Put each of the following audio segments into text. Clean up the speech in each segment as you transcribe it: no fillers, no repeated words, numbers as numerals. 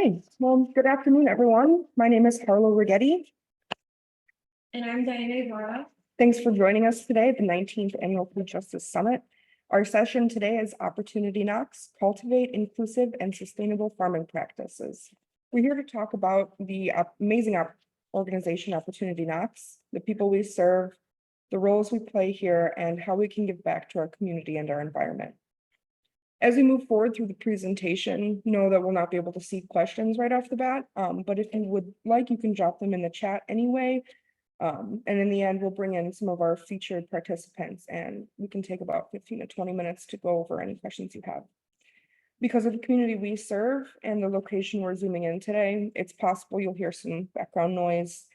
Okay, well, good afternoon, everyone. My name is Harlow Rigetti. And I'm Diana Ibarra. Thanks for joining us today at the 19th Annual Food Justice Summit. Our session today is Opportunity Knocks, Cultivate Inclusive and Sustainable Farming Practices. We're here to talk about the amazing organization Opportunity Knocks, the people we serve, the roles we play here, and how we can give back to our community and our environment. As we move forward through the presentation, know that we'll not be able to see questions right off the bat, but if you would like, you can drop them in the chat anyway. And in the end, we'll bring in some of our featured participants and we can take about 15 to 20 minutes to go over any questions you have. Because of the community we serve and the location we're zooming in today, it's possible you'll hear some background noise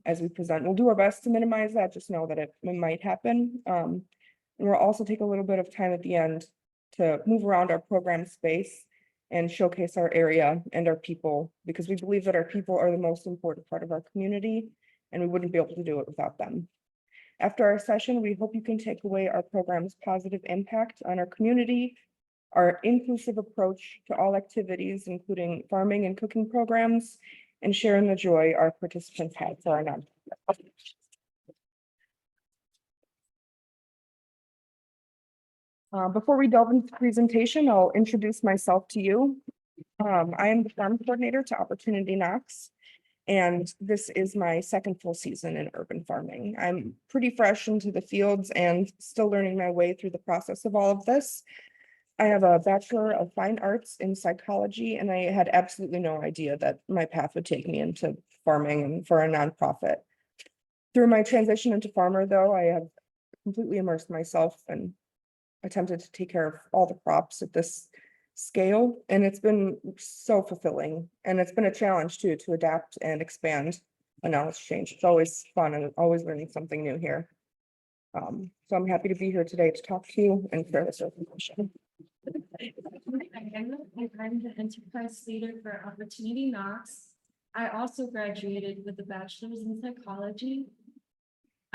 as we present. We'll do our best to minimize that, just know that it might happen. And we'll also take a little bit of time at the end to move around our program space and showcase our area and our people, because we believe that our people are the most important part of our community and we wouldn't be able to do it without them. After our session, we hope you can take away our program's positive impact on our community, our inclusive approach to all activities, including farming and cooking programs, and sharing the joy our participants had for our nonprofit. Before we delve into the presentation, I'll introduce myself to you. I am the farm coordinator to Opportunity Knocks, and this is my second full season in urban farming. I'm pretty fresh into the fields and still learning my way through the process of all of this. I have a Bachelor of Fine Arts in psychology, and I had absolutely no idea that my path would take me into farming and for a nonprofit. Through my transition into farmer, though, I have completely immersed myself and attempted to take care of all the crops at this scale, and it's been so fulfilling. And it's been a challenge too, to adapt and expand a knowledge change. It's always fun and always learning something new here. So I'm happy to be here today to talk to you and share this information. I'm the enterprise leader for Opportunity Knocks. I also graduated with a bachelor's in psychology.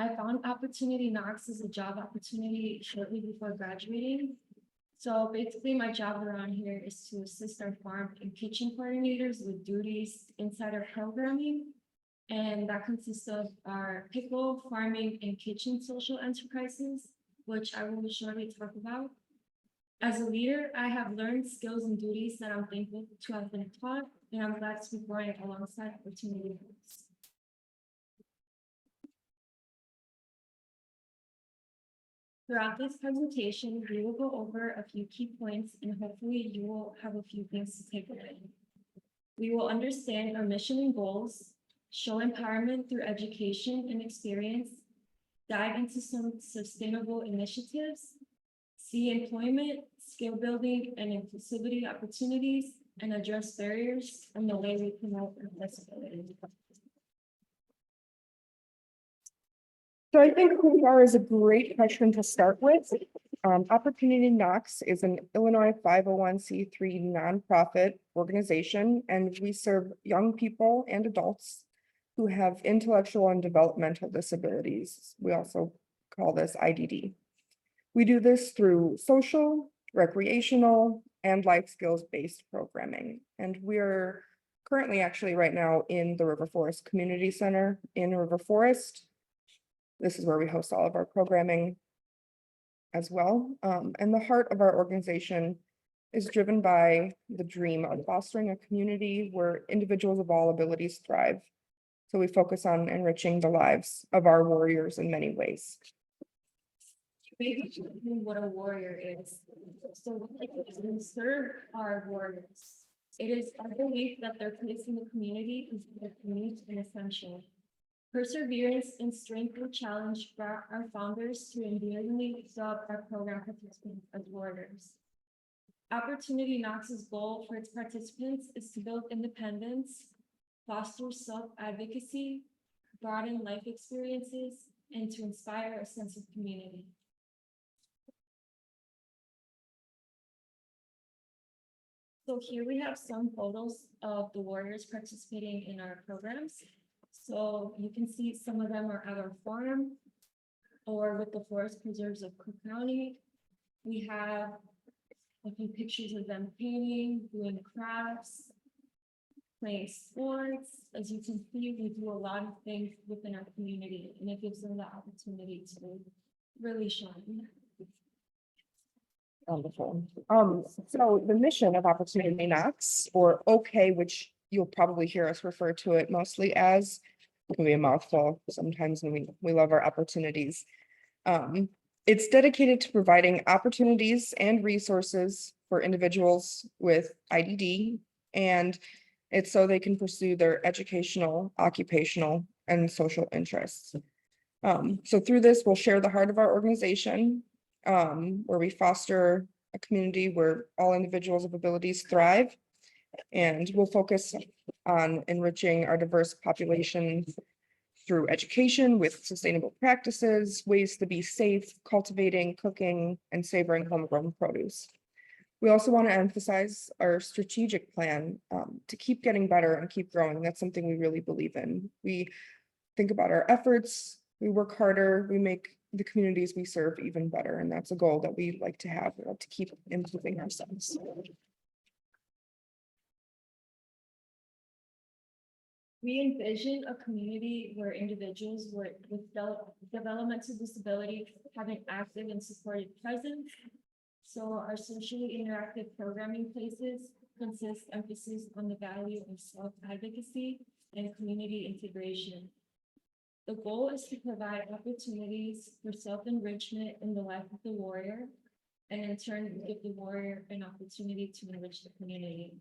I found Opportunity Knocks as a job opportunity shortly before graduating. So basically my job around here is to assist our farm and kitchen coordinators with duties inside our programming. And that consists of our pickle, farming, and kitchen social enterprises, which I will shortly talk about. As a leader, I have learned skills and duties that I'm thankful to have been taught, and I'm glad to be growing alongside Opportunity Knocks. Throughout this presentation, we will go over a few key points and hopefully you will have a few things to take away. We will understand our mission and goals, show empowerment through education and experience, dive into some sustainable initiatives, see employment, skill building, and inclusivity opportunities, and address barriers and the way we promote accessibility. So I think who we are is a great question to start with. Opportunity Knocks is an Illinois 501c3 nonprofit organization, and we serve young people and adults who have intellectual and developmental disabilities. We also call this IDD. We do this through social, recreational, and life skills-based programming. And we're currently actually right now in the River Forest Community Center in River Forest. This is where we host all of our programming as well. And the heart of our organization is driven by the dream of fostering a community where individuals of all abilities thrive. So we focus on enriching the lives of our warriors in many ways. What a warrior is. So we serve our warriors. It is our belief that their place in the community is unique and essential. Perseverance and strength and challenge brought our founders to endearingly sub our program participants as warriors. Opportunity Knox's goal for its participants is to build independence, foster self-advocacy, broaden life experiences, and to inspire a sense of community. So here we have some photos of the warriors participating in our programs. So you can see some of them are at our farm or with the forest preserves of Cook County. We have a few pictures of them painting, doing crafts, playing sports. As you can see, we do a lot of things within our community, and it gives them the opportunity to really shine. Wonderful. So the mission of Opportunity Knocks, or OK, which you'll probably hear us refer to it mostly as, it can be a mouthful sometimes, and we love our opportunities. It's dedicated to providing opportunities and resources for individuals with IDD, and it's so they can pursue their educational, occupational, and social interests. So through this, we'll share the heart of our organization, where we foster a community where all individuals of abilities thrive. And we'll focus on enriching our diverse population through education with sustainable practices, ways to be safe, cultivating, cooking, and savoring homegrown produce. We also want to emphasize our strategic plan to keep getting better and keep growing. That's something we really believe in. We think about our efforts, we work harder, we make the communities we serve even better. And that's a goal that we like to have, to keep improving ourselves. We envision a community where individuals with developmental disability have an active and supportive presence. So our socially interactive programming places consist emphasis on the value of self-advocacy and community integration. The goal is to provide opportunities for self-enrichment in the life of the warrior, and in turn give the warrior an opportunity to enrich the community.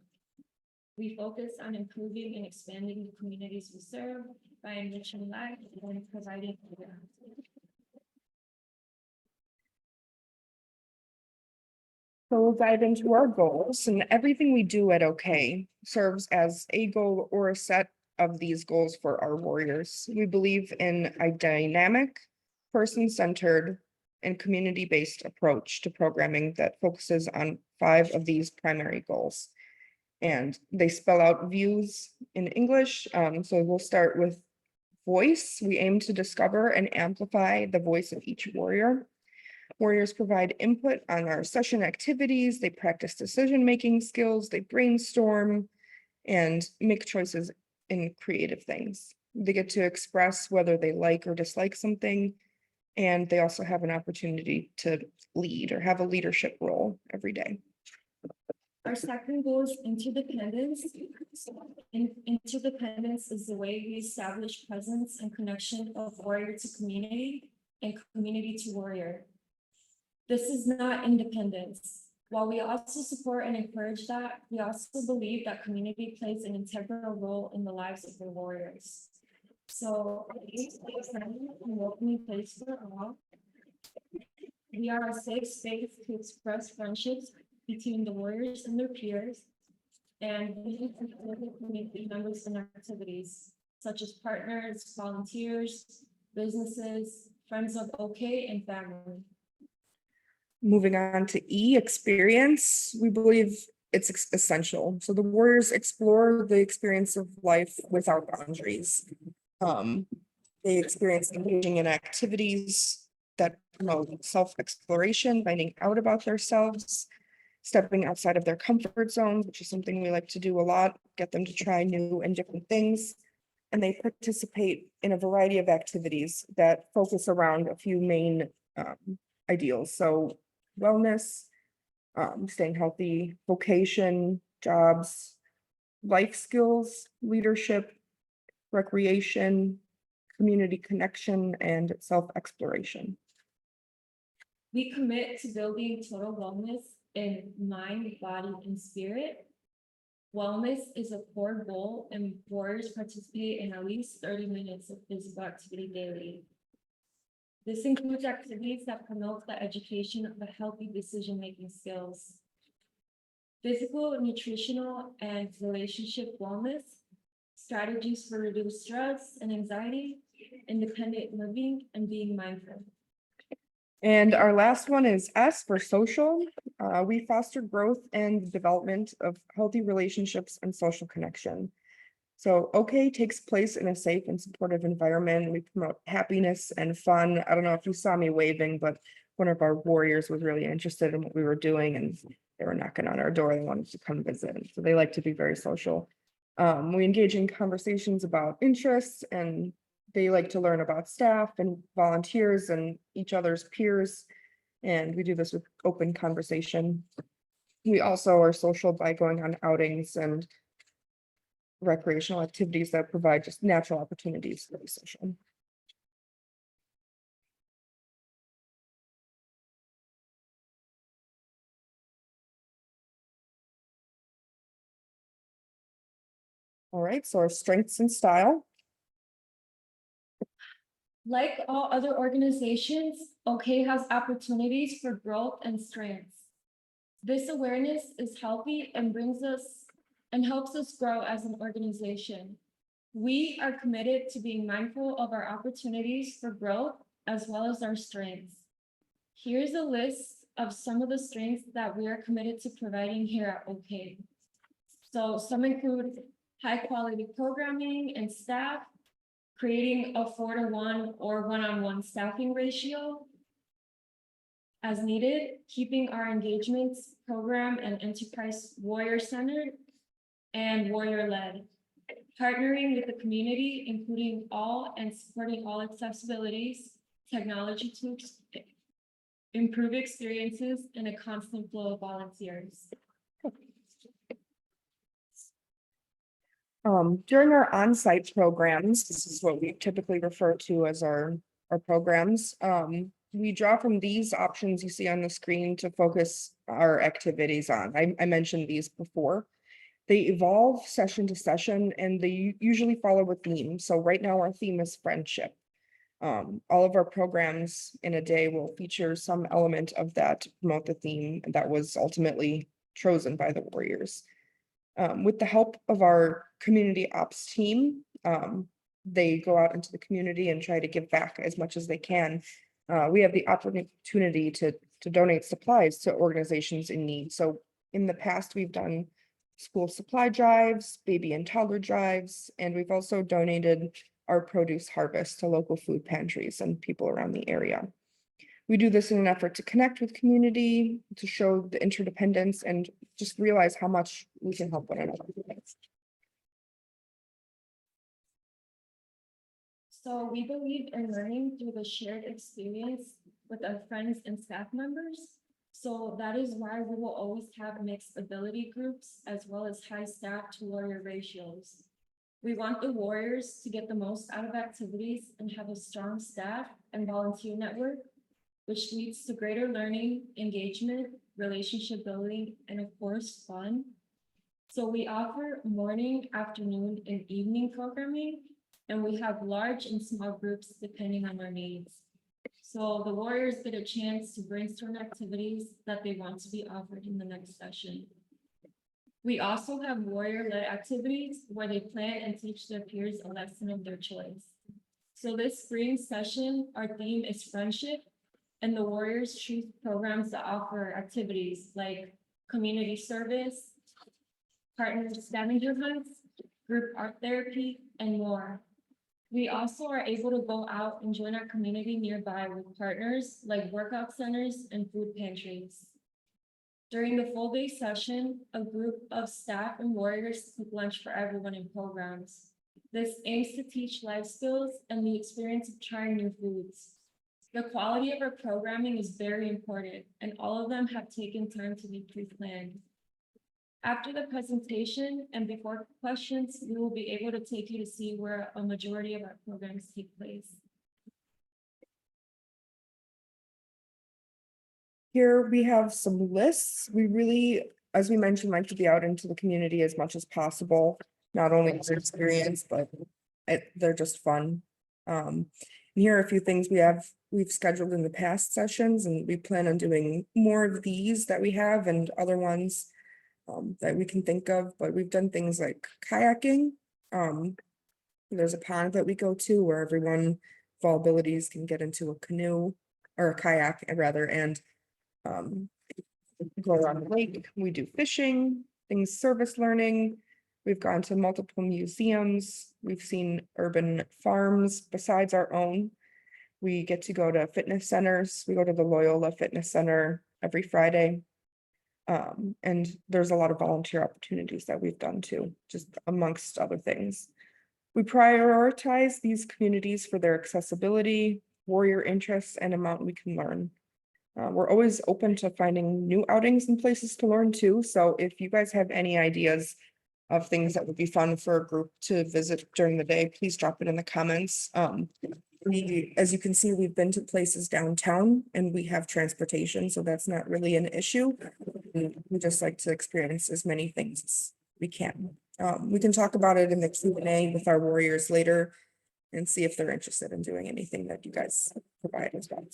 We focus on improving and expanding the communities we serve by enriching life and providing. So we'll dive into our goals, and everything we do at OK serves as a goal or a set of these goals for our warriors. We believe in a dynamic, person-centered, and community-based approach to programming that focuses on 5 of these primary goals. And they spell out views in English. So we'll start with voice. We aim to discover and amplify the voice of each warrior. Warriors provide input on our session activities. They practice decision-making skills. They brainstorm and make choices in creative things. They get to express whether they like or dislike something. And they also have an opportunity to lead or have a leadership role every day. Our second goal is interdependence. Interdependence is the way we establish presence and connection of warrior to community and community to warrior. This is not independence. While we also support and encourage that, we also believe that community plays an integral role in the lives of the warriors. So it's a friendly and welcoming place for all. We are a safe space to express friendships between the warriors and their peers, and we include community members in activities such as partners, volunteers, businesses, friends of OK, and family. Moving on to E, experience. We believe it's essential. So the warriors explore the experience of life without boundaries. They experience engaging in activities that promote self-exploration, finding out about themselves, stepping outside of their comfort zones, which is something we like to do a lot, get them to try new and different things. And they participate in a variety of activities that focus around a few main ideals. So wellness, staying healthy, vocation, jobs, life skills, leadership, recreation, community connection, and self-exploration. We commit to building total wellness in mind, body, and spirit. Wellness is a core goal, and warriors participate in at least 30 minutes of physical activity daily. This includes activities that promote the education of the healthy decision-making skills, physical, nutritional, and relationship wellness, strategies for reduced stress and anxiety, independent living, and being mindful. And our last one is S for social. We foster growth and development of healthy relationships and social connection. So OK takes place in a safe and supportive environment. We promote happiness and fun. I don't know if you saw me waving, but one of our warriors was really interested in what we were doing, and they were knocking on our door. They wanted to come visit. So they like to be very social. We engage in conversations about interests, and they like to learn about staff and volunteers and each other's peers. And we do this with open conversation. We also are social by going on outings and recreational activities that provide just natural opportunities to be social. All right, so our strengths and style. Like all other organizations, OK has opportunities for growth and strengths. This awareness is healthy and brings us and helps us grow as an organization. We are committed to being mindful of our opportunities for growth as well as our strengths. Here's a list of some of the strengths that we are committed to providing here at OK. So some include high quality programming and staff, creating a 4-to-1 or 1-on-1 staffing ratio as needed, keeping our engagements program and enterprise warrior centered and warrior led, partnering with the community, including all and supporting all accessibilities, technology tools, improve experiences, and a constant flow of volunteers. During our on-site programs, this is what we typically refer to as our programs. We draw from these options you see on the screen to focus our activities on. I mentioned these before. They evolve session to session, and they usually follow a theme. So right now our theme is friendship. All of our programs in a day will feature some element of that to promote the theme that was ultimately chosen by the Warriors. With the help of our community ops team, they go out into the community and try to give back as much as they can. We have the opportunity to donate supplies to organizations in need. So in the past, we've done school supply drives, baby and toddler drives, and we've also donated our produce harvest to local food pantries and people around the area. We do this in an effort to connect with community, to show the interdependence, and just realize how much we can help one another. So we believe in learning through the shared experience with our friends and staff members. So that is why we will always have mixed ability groups as well as high staff to warrior ratios. We want the warriors to get the most out of activities and have a strong staff and volunteer network, which leads to greater learning, engagement, relationship building, and of course, fun. So we offer morning, afternoon, and evening programming, and we have large and small groups depending on their needs. So the warriors get a chance to brainstorm activities that they want to be offered in the next session. We also have warrior-led activities where they plan and teach their peers a lesson of their choice. So this spring session, our theme is friendship, and the warriors choose programs that offer activities like community service, partner scavenger hunts, group art therapy, and more. We also are able to go out and join our community nearby with partners like workout centers and food pantries. During the full day session, a group of staff and warriors cook lunch for everyone in programs. This aims to teach life skills and the experience of trying new foods. The quality of our programming is very important, and all of them have taken time to be pre-planned. After the presentation and before questions, we will be able to take you to see where a majority of our programs take place. Here we have some lists. We really, as we mentioned, like to be out into the community as much as possible, not only as an experience, but they're just fun. And here are a few things we've scheduled in the past sessions, and we plan on doing more of these that we have and other ones that we can think of, but we've done things like kayaking. There's a pond that we go to where everyone of all abilities can get into a canoe or a kayak rather, and go around the lake. We do fishing, things service learning. We've gone to multiple museums. We've seen urban farms besides our own. We get to go to fitness centers. We go to the Loyola Fitness Center every Friday. And there's a lot of volunteer opportunities that we've done too, just amongst other things. We prioritize these communities for their accessibility, warrior interests, and amount we can learn. We're always open to finding new outings and places to learn too. So if you guys have any ideas of things that would be fun for a group to visit during the day, please drop it in the comments. As you can see, we've been to places downtown and we have transportation, so that's not really an issue. We just like to experience as many things as we can. We can talk about it in the Q&A with our warriors later and see if they're interested in doing anything that you guys provide as well.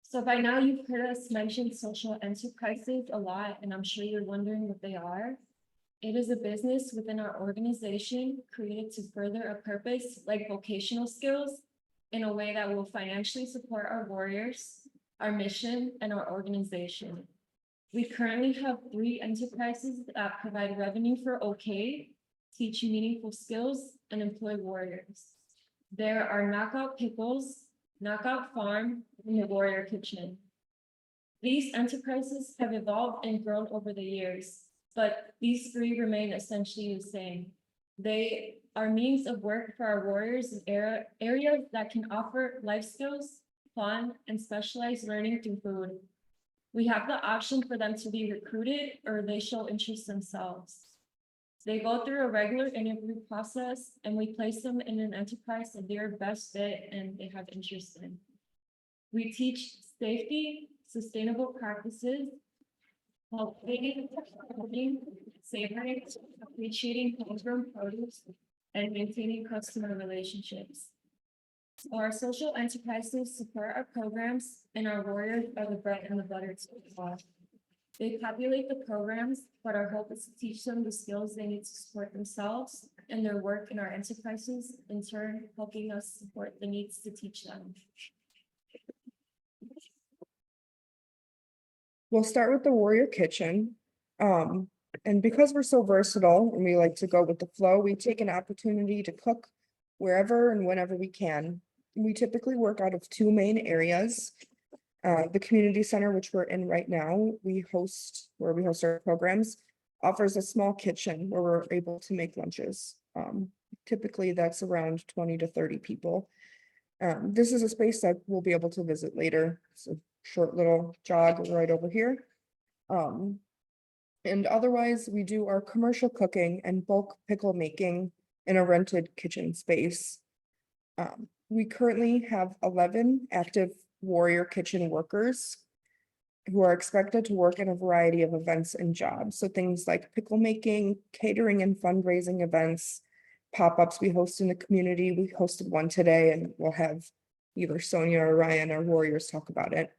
So by now you've heard us mention social enterprises a lot, and I'm sure you're wondering what they are. It is a business within our organization created to further a purpose like vocational skills in a way that will financially support our warriors, our mission, and our organization. We currently have 3 enterprises that provide revenue for OK, teach you meaningful skills, and employ warriors. There are Knockout Pickles, Knockout Farm, and the Warrior Kitchen. These enterprises have evolved and grown over the years, but these 3 remain essentially the same. They are means of work for our warriors in areas that can offer life skills, fun, and specialized learning through food. We have the option for them to be recruited or they show interest themselves. They go through a regular interview process and we place them in an enterprise that they're best fit and they have interest in. We teach safety, sustainable practices, cultivating, savoring, appreciating homegrown produce, and maintaining customer relationships. So our social enterprises support our programs and our warriors are the bread and the butter to us. They populate the programs, but our hope is to teach them the skills they need to support themselves and their work in our enterprises, in turn helping us support the needs to teach them. We'll start with the Warrior Kitchen. And because we're so versatile and we like to go with the flow, we take an opportunity to cook wherever and whenever we can. We typically work out of 2 main areas. The community center, which we're in right now, where we host our programs, offers a small kitchen where we're able to make lunches. Typically that's around 20 to 30 people. This is a space that we'll be able to visit later. It's a short little jog right over here. And otherwise we do our commercial cooking and bulk pickle making in a rented kitchen space. We currently have 11 active Warrior Kitchen workers who are expected to work in a variety of events and jobs. So things like pickle making, catering and fundraising events, pop-ups we host in the community. We hosted one today and we'll have either Sonia or Ryan, our warriors, talk about it.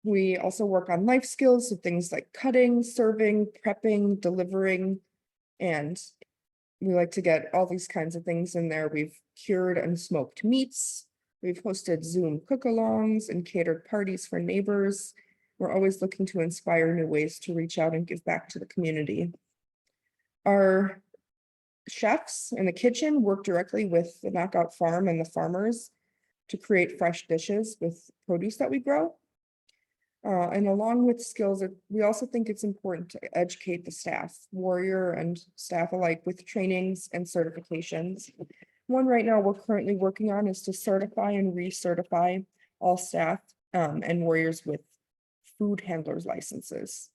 We also work on life skills, so things like cutting, serving, prepping, delivering, and we like to get all these kinds of things in there. We've cured and smoked meats. We've hosted Zoom cook-alongs and catered parties for neighbors. We're always looking to inspire new ways to reach out and give back to the community. Our chefs in the kitchen work directly with the Knockout Farm and the farmers to create fresh dishes with produce that we grow. And along with skills, we also think it's important to educate the staff, warrior and staff alike, with trainings and certifications. One right now we're currently working on is to certify and recertify all staff and warriors with food handlers licenses.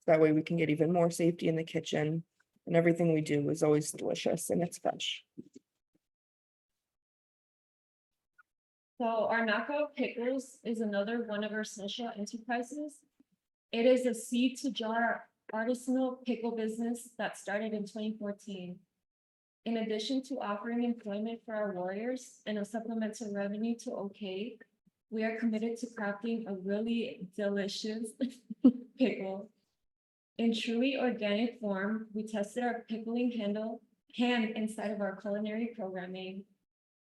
That way we can get even more safety in the kitchen and everything we do is always delicious and it's fresh. So our Knockout Pickles is another one of our social enterprises. It is a seed to jar artisanal pickle business that started in 2014. In addition to offering employment for our warriors and a supplemental revenue to OK, we are committed to crafting a really delicious pickle. In truly organic form, we tested our pickling hand inside of our culinary programming.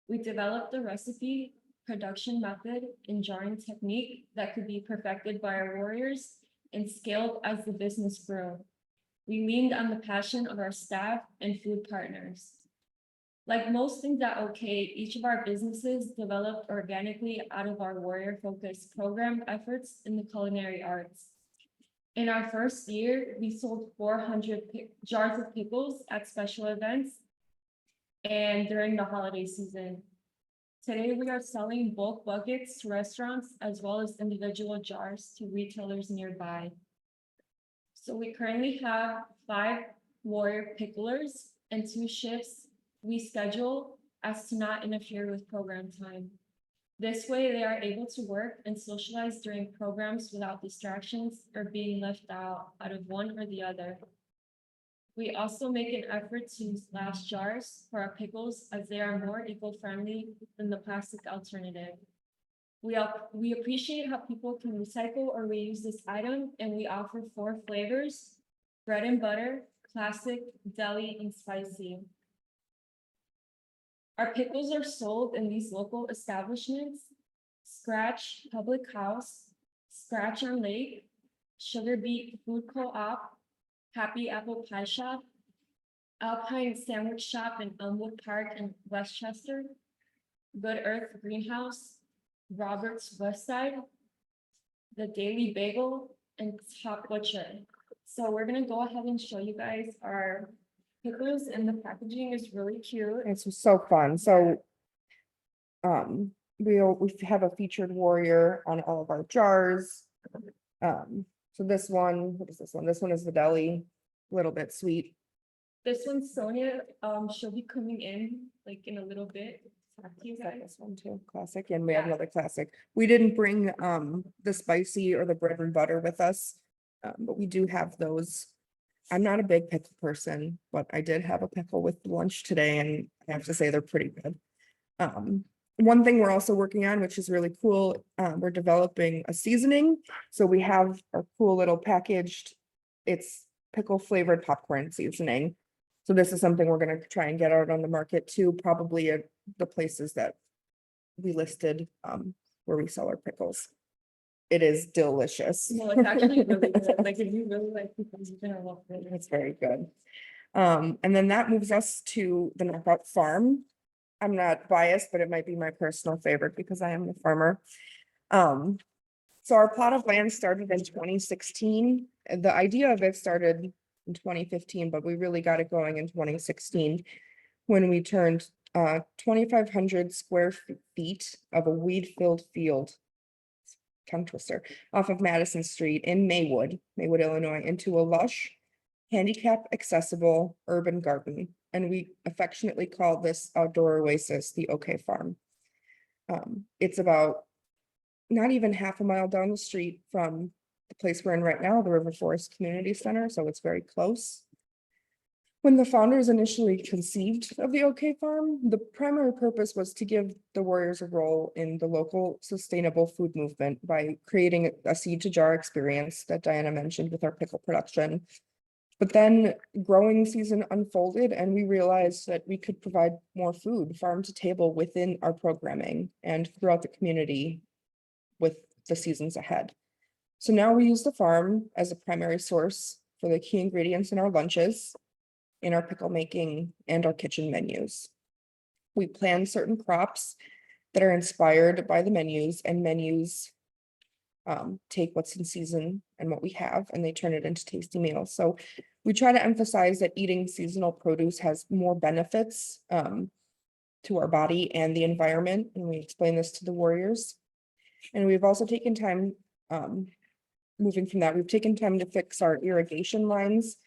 We developed the recipe, production method, and jarring technique that could be perfected by our warriors and scaled as the business grew. We leaned on the passion of our staff and food partners. Like most things at OK, each of our businesses developed organically out of our warrior focused program efforts in the culinary arts. In our first year, we sold 400 jars of pickles at special events and during the holiday season. Today, we are selling bulk buckets to restaurants as well as individual jars to retailers nearby. So we currently have 5 warrior picklers and 2 shifts we schedule as to not interfere with program time. This way, they are able to work and socialize during programs without distractions or being left out of one or the other. We also make an effort to use glass jars for our pickles as they are more eco-friendly than the plastic alternative. We appreciate how people can recycle or reuse this item, and we offer 4 flavors: bread and butter, classic, deli, and spicy. Our pickles are sold in these local establishments: Scratch Public House, Scratch on Lake, Sugar Beet Food Co-op, Happy Apple Pie Shop, Alpine Sandwich Shop in Elmwood Park in Westchester, Good Earth Greenhouse, Roberts West Side, The Daily Bagel, and Top Butcher. So we're gonna go ahead and show you guys our pickles, and the packaging is really cute. It's so fun. So we have a featured warrior on all of our jars. So this one, what is this one? This one is the deli, a little bit sweet. This one's Sonia, she'll be coming in like in a little bit. Talk to you Got guys. this one too, classic, and we have Yeah. another classic. We didn't bring the spicy or the bread and butter with us. But we do have those. I'm not a big pickle person, but I did have a pickle with lunch today, and I have to say they're pretty good. One thing we're also working on, which is really cool, we're developing a seasoning. So we have a cool little packaged, it's pickle flavored popcorn seasoning. So this is something we're gonna try and get out on the market too, probably at the places that we listed, where we sell our pickles. It is delicious. No, it's actually really good. Like if you really like pickles, you're gonna love it. It's very good. And then that moves us to the Knockout Farm. I'm not biased, but it might be my personal favorite because I am the farmer. So our plot of land started in 2016. And the idea of it started in 2015, but we really got it going in 2016 when we turned 2,500 square feet of a weed-filled field, tongue twister, off of Madison Street in Maywood, Illinois, into a lush, handicap accessible urban garden. And we affectionately call this outdoor oasis the OK Farm. It's about not even half a mile down the street from the place we're in right now, the River Forest Community Center, so it's very close. When the founders initially conceived of the OK Farm, the primary purpose was to give the warriors a role in the local sustainable food movement by creating a seed to jar experience that Diana mentioned with our pickle production. But then growing season unfolded and we realized that we could provide more food farm to table within our programming and throughout the community with the seasons ahead. So now we use the farm as a primary source for the key ingredients in our lunches, in our pickle making, and our kitchen menus. We plan certain crops that are inspired by the menus, and menus take what's in season and what we have, and they turn it into tasty meals. So we try to emphasize that eating seasonal produce has more benefits to our body and the environment, and we explain this to the warriors. And we've also taken time, moving from that, we've taken time to fix our irrigation lines,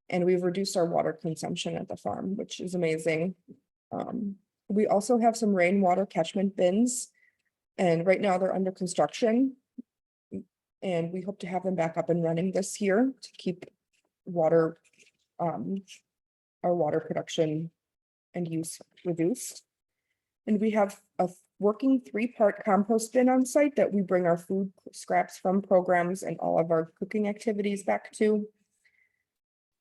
and we've reduced our water consumption at the farm, which is amazing. We also have some rainwater catchment bins, and right now they're under construction. And we hope to have them back up and running this year to keep water, our water production and use reduced. And we have a working 3-part compost bin on site that we bring our food scraps from programs and all of our cooking activities back to.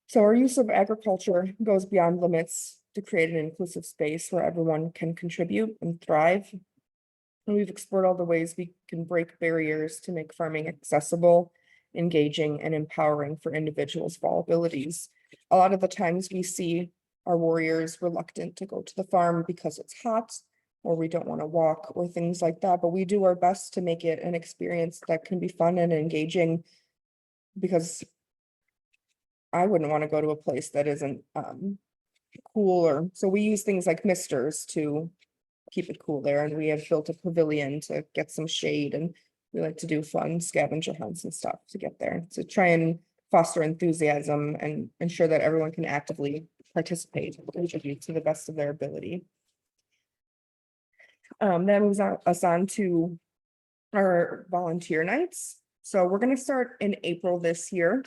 So our use of agriculture goes beyond limits to create an inclusive space where everyone can contribute and thrive. And we've explored all the ways we can break barriers to make farming accessible, engaging, and empowering for individuals with all abilities. A lot of the times we see our warriors reluctant to go to the farm because it's hot, or we don't want to walk, or things like that, but we do our best to make it an experience that can be fun and engaging. Because I wouldn't want to go to a place that isn't cool, or, so we use things like misters to keep it cool there, and we have built a pavilion to get some shade, and we like to do fun scavenger hunts and stuff to get there, to try and foster enthusiasm and ensure that everyone can actively participate and contribute to the best of their ability. That moves us on to our volunteer nights. So we're gonna start in April this year,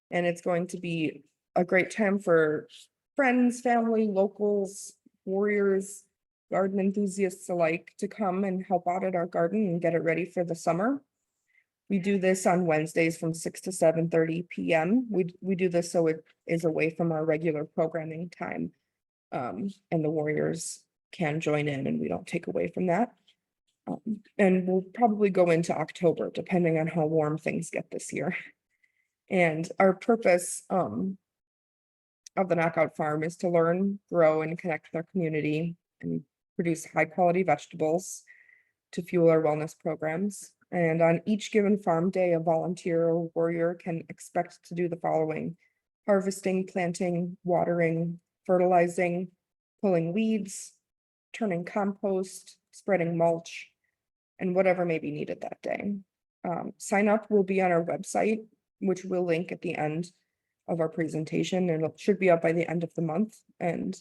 and it's going to be a great time for friends, family, locals, warriors, garden enthusiasts alike to come and help out at our garden and get it ready for the summer. We do this on Wednesdays from 6 to 7:30 p.m. We do this so it is away from our regular programming time. And the warriors can join in and we don't take away from that. And we'll probably go into October, depending on how warm things get this year. And our purpose of the Knockout Farm is to learn, grow, and connect with our community and produce high-quality vegetables to fuel our wellness programs. And on each given farm day, a volunteer or warrior can expect to do the following: harvesting, planting, watering, fertilizing, pulling weeds, turning compost, spreading mulch, and whatever may be needed that day. Sign up will be on our website, which we'll link at the end of our presentation, and it should be up by the end of the month. And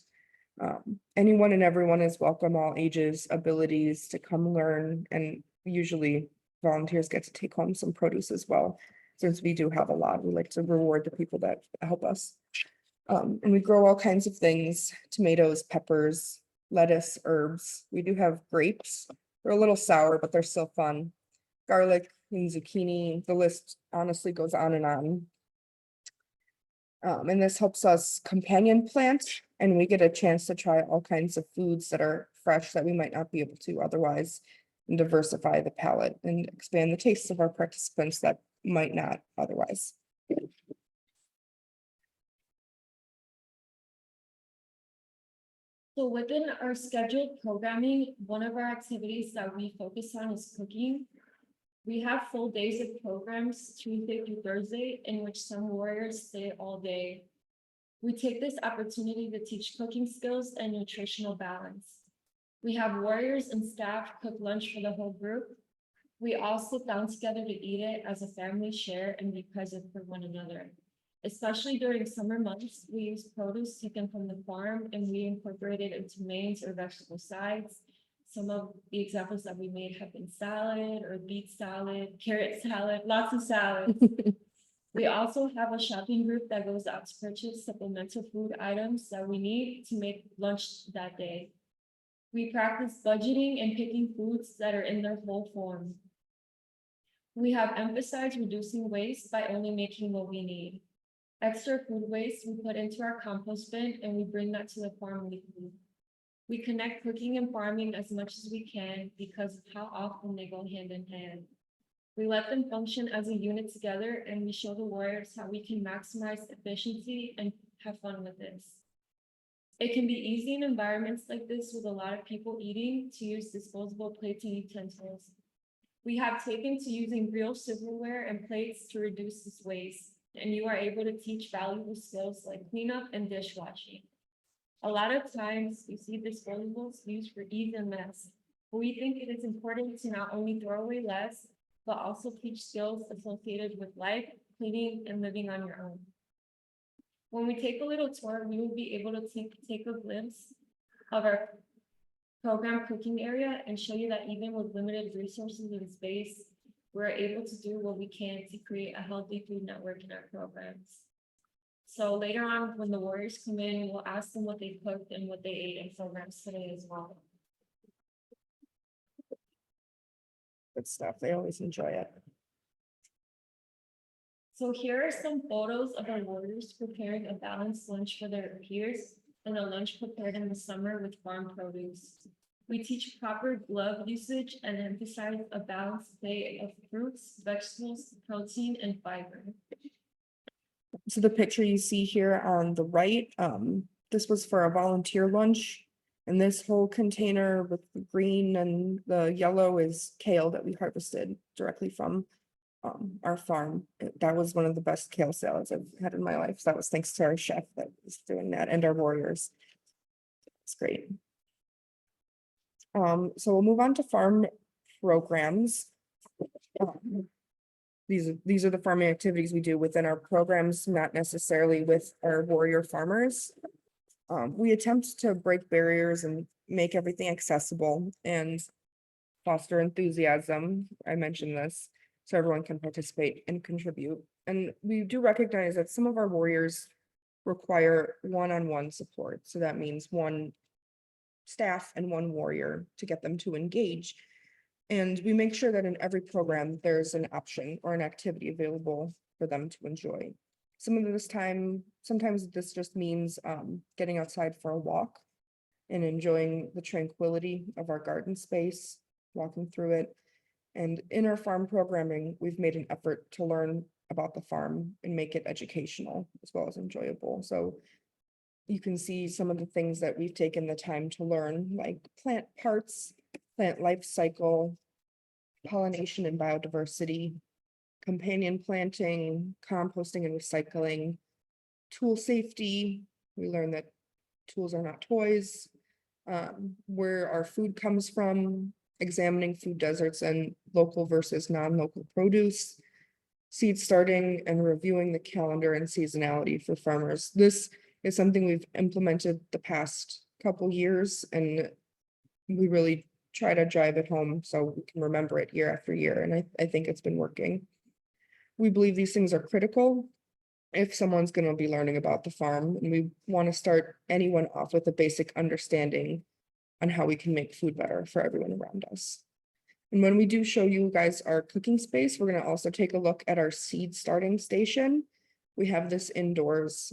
anyone and everyone is welcome, all ages, abilities, to come learn, and usually volunteers get to take home some produce as well. Since we do have a lot, we like to reward the people that help us. And we grow all kinds of things: tomatoes, peppers, lettuce, herbs. We do have grapes. They're a little sour, but they're still fun. Garlic and zucchini. The list honestly goes on and on. And this helps us companion plant, and we get a chance to try all kinds of foods that are fresh that we might not be able to otherwise, and diversify the palate and expand the tastes of our participants that might not otherwise. So within our scheduled programming, one of our activities that we focus on is cooking. We have full days of programs Tuesday through Thursday, in which some warriors stay all day. We take this opportunity to teach cooking skills and nutritional balance. We have warriors and staff cook lunch for the whole group. We all sit down together to eat it as a family, share, and be present for one another. Especially during summer months, we use produce taken from the farm and we incorporate it into mains or vegetable sides. Some of the examples that we made have been salad or beet salad, carrot salad, lots of salads. We also have a shopping group that goes out to purchase supplemental food items that we need to make lunch that day. We practice budgeting and picking foods that are in their whole form. We have emphasized reducing waste by only making what we need. Extra food waste we put into our compost bin and we bring that to the farm weekly. We connect cooking and farming as much as we can because of how often they go hand in hand. We let them function as a unit together and we show the warriors how we can maximize efficiency and have fun with this. It can be easy in environments like this with a lot of people eating to use disposable plates and utensils. We have taken to using real silverware and plates to reduce this waste, and you are able to teach valuable skills like cleanup and dishwashing. A lot of times you see disposables used for ease and mess, but we think it is important to not only throw away less, but also teach skills associated with life, cleaning, and living on your own. When we take a little tour, we will be able to take a glimpse of our program cooking area and show you that even with limited resources and space, we're able to do what we can to create a healthy food network in our programs. So later on, when the warriors come in, we'll ask them what they cooked and what they ate in programs today as well. Good stuff. They always enjoy it. So here are some photos of our warriors preparing a balanced lunch for their peers and a lunch prepared in the summer with farm produce. We teach proper glove usage and emphasize a balanced plate of fruits, vegetables, protein, and fiber. So the picture you see here on the right, This was for a volunteer lunch. And this whole container with the green and the yellow is kale that we harvested directly from our farm. That was one of the best kale salads I've had in my life. So that was thanks to our chef that was doing that and our warriors. It's great. So we'll move on to farm programs. These are the farming activities we do within our programs, not necessarily with our warrior farmers. We attempt to break barriers and make everything accessible and foster enthusiasm. I mentioned this, so everyone can participate and contribute. And we do recognize that some of our warriors require one-on-one support. So that means one staff and one warrior to get them to engage. And we make sure that in every program, there's an option or an activity available for them to enjoy. Sometimes this just means getting outside for a walk and enjoying the tranquility of our garden space, walking through it. And in our farm programming, we've made an effort to learn about the farm and make it educational as well as enjoyable. So you can see some of the things that we've taken the time to learn, like plant parts, plant life cycle, pollination and biodiversity, companion planting, composting and recycling, tool safety. We learned that tools are not toys, where our food comes from, examining food deserts and local versus non-local produce, seed starting and reviewing the calendar and seasonality for farmers. This is something we've implemented the past couple years, and we really try to drive it home so we can remember it year after year. And I think it's been working. We believe these things are critical if someone's going to be learning about the farm, and we want to start anyone off with a basic understanding on how we can make food better for everyone around us. And when we do show you guys our cooking space, we're going to also take a look at our seed starting station. We have this indoors.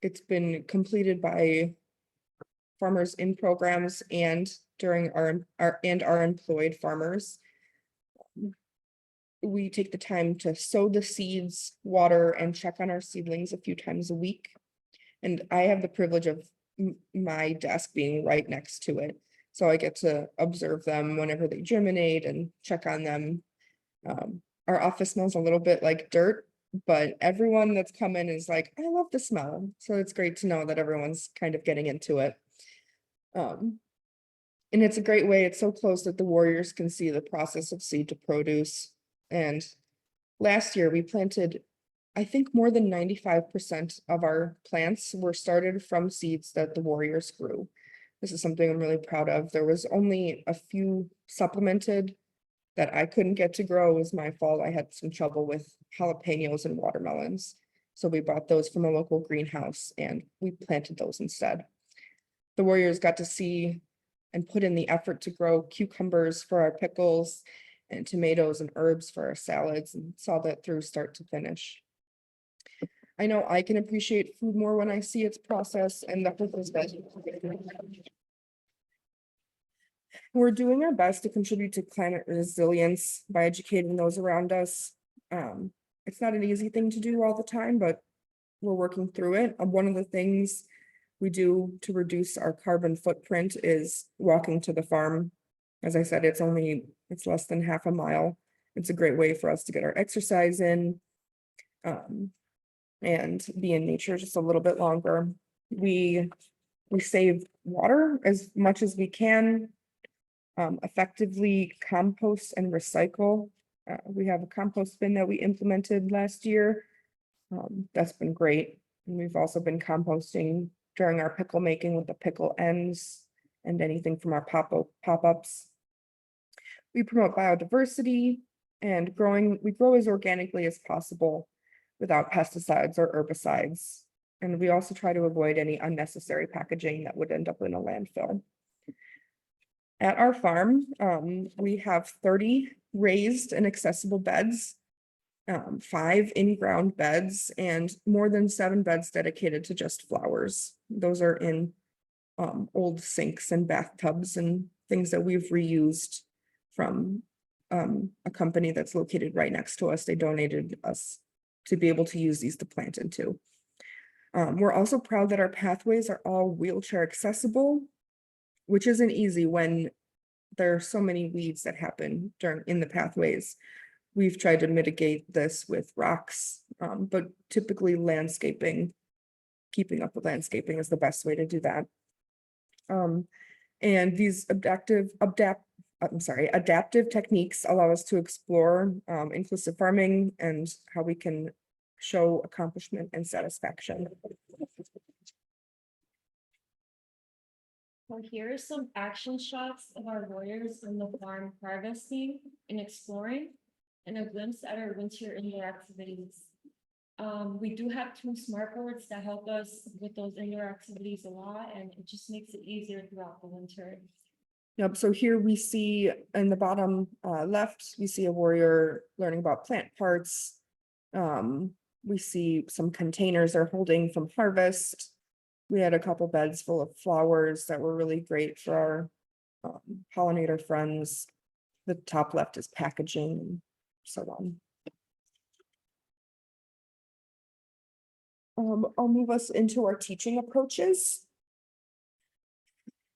It's been completed by farmers in programs and during our employed farmers. We take the time to sow the seeds, water, and check on our seedlings a few times a week. And I have the privilege of my desk being right next to it. So I get to observe them whenever they germinate and check on them. Our office smells a little bit like dirt, but everyone that's come in is like, I love the smell. So it's great to know that everyone's kind of getting into it. And it's a great way. It's so close that the warriors can see the process of seed to produce. And last year we planted, I think more than 95% of our plants were started from seeds that the warriors grew. This is something I'm really proud of. There was only a few supplemented that I couldn't get to grow. It was my fault. I had some trouble with jalapenos and watermelons. So we bought those from a local greenhouse and we planted those instead. The warriors got to see and put in the effort to grow cucumbers for our pickles and tomatoes and herbs for our salads, and saw that through start to finish. I know I can appreciate food more when I see its process, and the hope is that we're doing our best to contribute to climate resilience by educating those around us. It's not an easy thing to do all the time, but we're working through it. One of the things we do to reduce our carbon footprint is walking to the farm. As I said, it's less than half a mile. It's a great way for us to get our exercise in, and be in nature just a little bit longer. We save water as much as we can, effectively compost and recycle. We have a compost bin that we implemented last year. That's been great. And we've also been composting during our pickle making with the pickle ends and anything from our pop-ups. We promote biodiversity and we grow as organically as possible without pesticides or herbicides. And we also try to avoid any unnecessary packaging that would end up in a landfill. At our farm, we have 30 raised and accessible beds, 5 in-ground beds, and more than 7 beds dedicated to just flowers. Those are in old sinks and bathtubs and things that we've reused from a company that's located right next to us. They donated us to be able to use these to plant into. We're also proud that our pathways are all wheelchair accessible, which isn't easy when there are so many weeds that happen in the pathways. We've tried to mitigate this with rocks, but typically landscaping, keeping up with landscaping is the best way to do that. And these adaptive techniques allow us to explore inclusive farming and how we can show accomplishment and satisfaction. So here are some action shots of our warriors on the farm harvesting and exploring, and a glimpse at our winter indoor activities. We do have 2 smart boards that help us with those indoor activities a lot, and it just makes it easier throughout the winter. Yep, so here we see in the bottom left, we see a warrior learning about plant parts. We see some containers they're holding from harvest. We had a couple beds full of flowers that were really great for our pollinator friends. The top left is packaging and so on. I'll move us into our teaching approaches.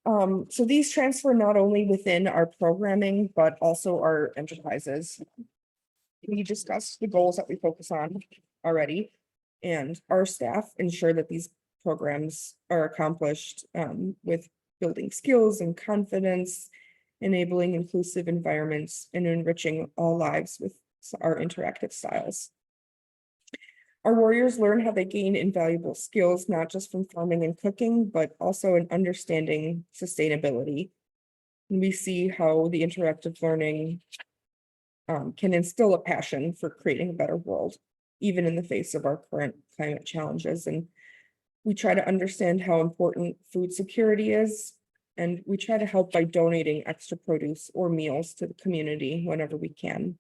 So these transfer not only within our programming, but also our enterprises. We discussed the goals that we focus on already, and our staff ensure that these programs are accomplished with building skills and confidence, enabling inclusive environments, and enriching all lives with our interactive styles. Our warriors learn how they gain invaluable skills, not just from farming and cooking, but also in understanding sustainability. And we see how the interactive learning can instill a passion for creating a better world, even in the face of our current climate challenges. And we try to understand how important food security is, and we try to help by donating extra produce or meals to the community whenever we can.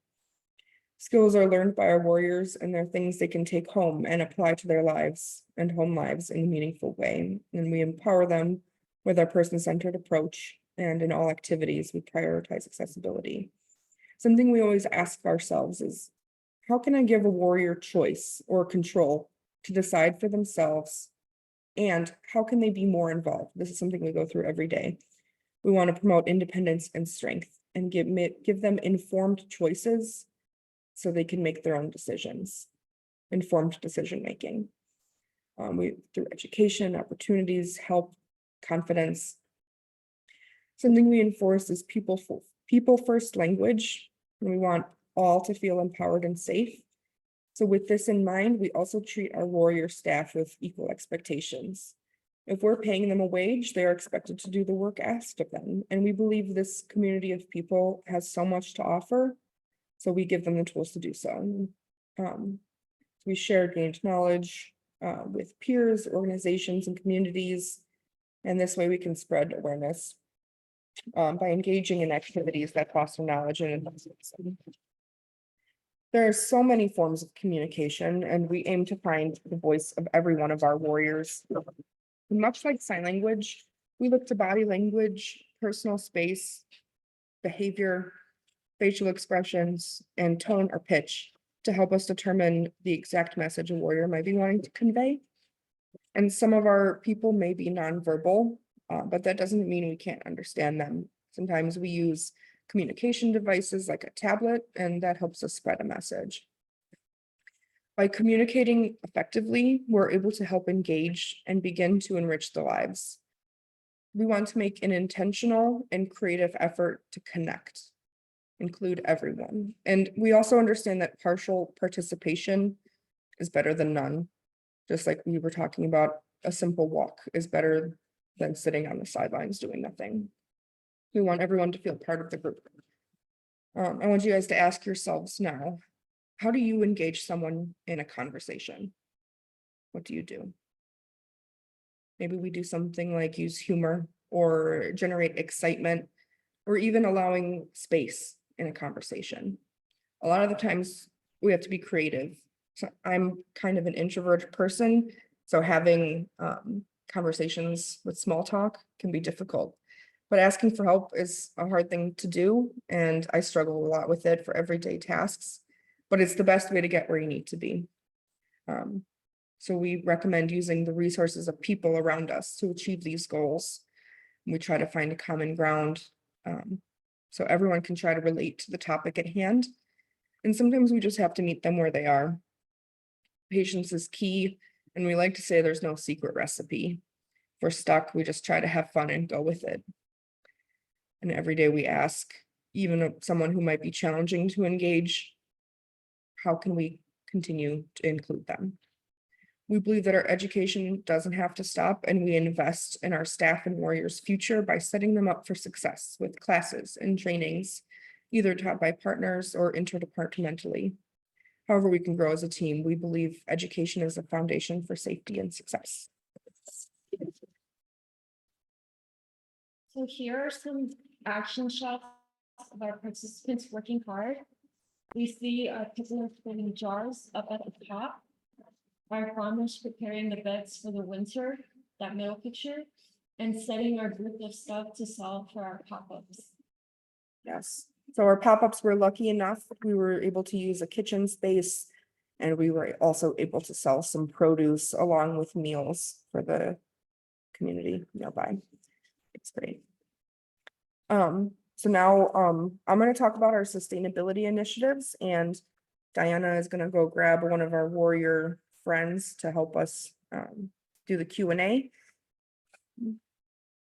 Skills are learned by our warriors, and they're things they can take home and apply to their lives and home lives in a meaningful way. And we empower them with our person-centered approach, and in all activities, we prioritize accessibility. Something we always ask ourselves is, how can I give a warrior choice or control to decide for themselves? And how can they be more involved? This is something we go through every day. We want to promote independence and strength and give them informed choices so they can make their own decisions, informed decision-making. Through education, opportunities, help, confidence. Something we enforce is people first language, and we want all to feel empowered and safe. So with this in mind, we also treat our warrior staff with equal expectations. If we're paying them a wage, they are expected to do the work asked of them. And we believe this community of people has so much to offer, so we give them the tools to do so. We share gained knowledge with peers, organizations, and communities. And this way we can spread awareness by engaging in activities that foster knowledge and enthusiasm. There are so many forms of communication, and we aim to find the voice of every one of our warriors. Much like sign language, we look to body language, personal space, behavior, facial expressions, and tone or pitch to help us determine the exact message a warrior might be wanting to convey. And some of our people may be nonverbal, but that doesn't mean we can't understand them. Sometimes we use communication devices like a tablet, and that helps us spread a message. By communicating effectively, we're able to help engage and begin to enrich the lives. We want to make an intentional and creative effort to connect, include everyone. And we also understand that partial participation is better than none. Just like we were talking about, a simple walk is better than sitting on the sidelines doing nothing. We want everyone to feel part of the group. I want you guys to ask yourselves now, how do you engage someone in a conversation? What do you do? Maybe we do something like use humor or generate excitement, or even allowing space in a conversation. A lot of the times we have to be creative. So I'm kind of an introverted person, so having conversations with small talk can be difficult. But asking for help is a hard thing to do, and I struggle a lot with it for everyday tasks, but it's the best way to get where you need to be. So we recommend using the resources of people around us to achieve these goals. We try to find a common ground, so everyone can try to relate to the topic at hand. And sometimes we just have to meet them where they are. Patience is key, and we like to say there's no secret recipe. If we're stuck, we just try to have fun and go with it. And every day we ask, even someone who might be challenging to engage, how can we continue to include them? We believe that our education doesn't have to stop, and we invest in our staff and warriors' future by setting them up for success with classes and trainings, either taught by partners or interdepartmentally. However we can grow as a team, we believe education is a foundation for safety and success. So here are some action shots of our participants working hard. We see people filling jars up at the top. Our farmers preparing the beds for the winter, that middle picture, and setting our group of stuff to sell for our pop-ups. Yes, so our pop-ups were lucky enough, we were able to use a kitchen space. And we were also able to sell some produce along with meals for the community nearby. It's great. So now, I'm gonna talk about our sustainability initiatives, and Diana is gonna go grab one of our warrior friends to help us, do the Q&A.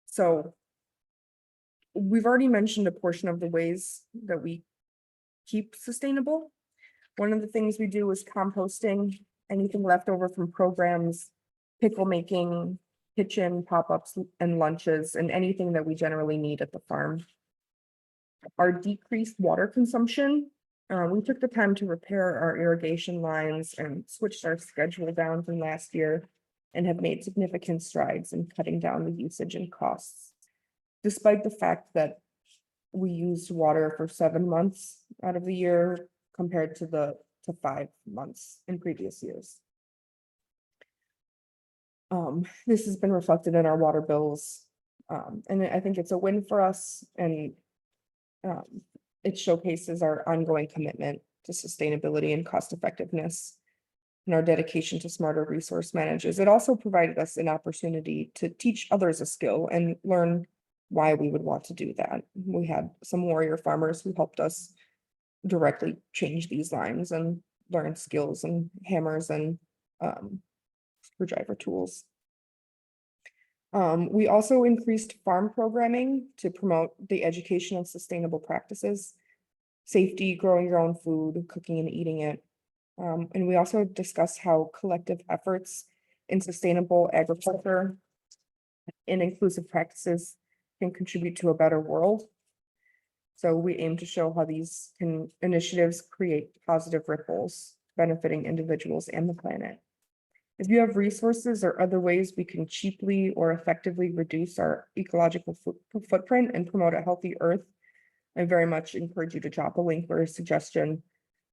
So we've already mentioned a portion of the ways that we keep sustainable. One of the things we do is composting, anything left over from programs, pickle making, kitchen pop-ups and lunches, and anything that we generally need at the farm. Our decreased water consumption, we took the time to repair our irrigation lines and switched our schedule down from last year and have made significant strides in cutting down the usage and costs. Despite the fact that we used water for 7 months out of the year compared to 5 months in previous years. This has been reflected in our water bills. And I think it's a win for us, and it showcases our ongoing commitment to sustainability and cost effectiveness and our dedication to smarter resource managers. It also provided us an opportunity to teach others a skill and learn why we would want to do that. We had some warrior farmers who helped us directly change these lines and learn skills and hammers and screwdriver tools. We also increased farm programming to promote the education of sustainable practices, safety, growing your own food, cooking and eating it. And we also discussed how collective efforts in sustainable agriculture and inclusive practices can contribute to a better world. So we aim to show how these initiatives create positive ripples, benefiting individuals and the planet. If you have resources or other ways we can cheaply or effectively reduce our ecological footprint and promote a healthy earth, I very much encourage you to drop a link or a suggestion.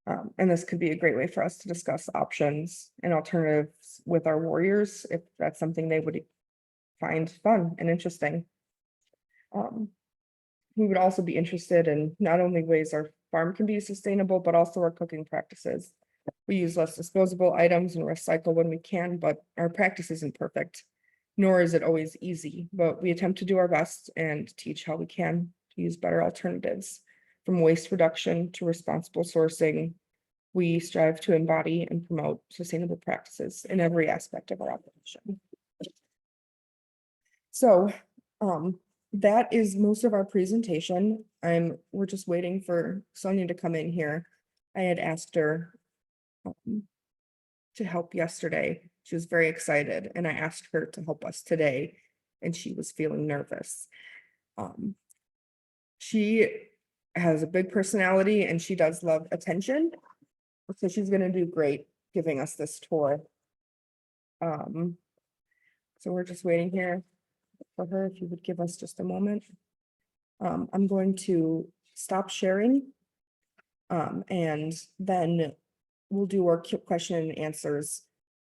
And this could be a great way for us to discuss options and alternatives with our warriors, if that's something they would find fun and interesting. We would also be interested in not only ways our farm can be sustainable, but also our cooking practices. We use less disposable items and recycle when we can, but our practice isn't perfect, nor is it always easy, but we attempt to do our best and teach how we can to use better alternatives. From waste reduction to responsible sourcing, we strive to embody and promote sustainable practices in every aspect of our operation. So, that is most of our presentation. We're just waiting for Sonia to come in here. I had asked her to help yesterday. She was very excited, and I asked her to help us today, and she was feeling nervous. She has a big personality and she does love attention. So she's gonna do great giving us this tour. So we're just waiting here for her, if you would give us just a moment. I'm going to stop sharing. And then we'll do our question and answers,